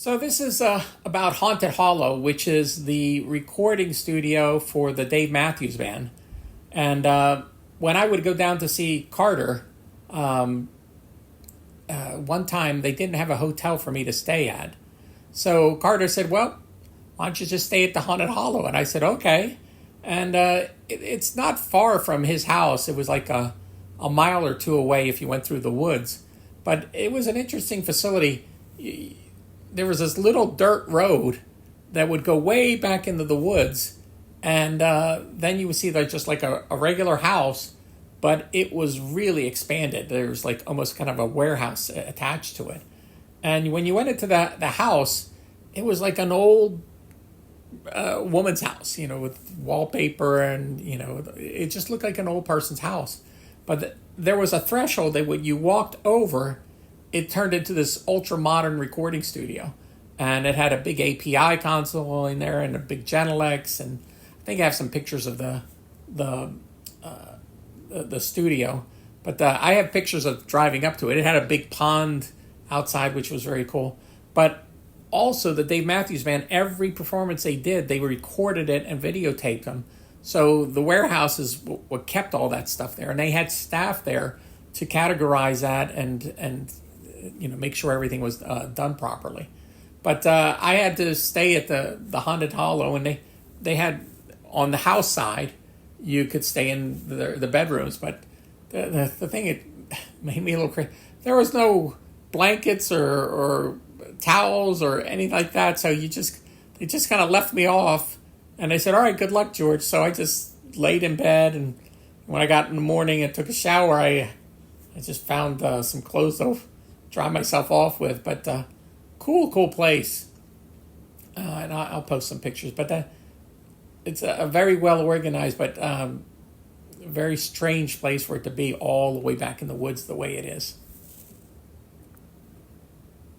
So this is about Haunted Hollow, which is the recording studio for the Dave Mathews Band. And when I would go down to see Carter, one time they didn't have a hotel for me to stay at. So Carter said, well, why don't you just stay at the Haunted Hollow? And I said, okay. And it's not far from his house. It was like a mile or two away if you went through the woods. But it was an interesting facility. There was this little dirt road that would go way back into the woods. And then you would see just like a regular house, but it was really expanded. There was like almost kind of a warehouse attached to it. And when you went into the house, it was like an old woman's house, with wallpaper and, it just looked like an old person's house. But there was a threshold that when you walked over, it turned into this ultra-modern recording studio. And it had a big API console in there and a big Genelex. And I think I have some pictures of the studio. But I have pictures of driving up to it. It had a big pond outside, which was very cool. But also, the Dave Mathews Band, every performance they did, they recorded it and videotaped them. So the warehouse is what kept all that stuff there. And they had staff there to categorize that and make sure everything was done properly. But I had to stay at the Haunted Hollow, and they had, on the house side, you could stay in the bedrooms. But the thing, it made me a little crazy. There was no blankets or towels or anything like that, so they just kind of left me off, and they said, all right, good luck, George. So I just laid in bed, and when I got in the morning and took a shower, I just found some clothes to dry myself off with. But cool place, and I'll post some pictures. But it's a very well organized but very strange place for it to be all the way back in the woods the way it is.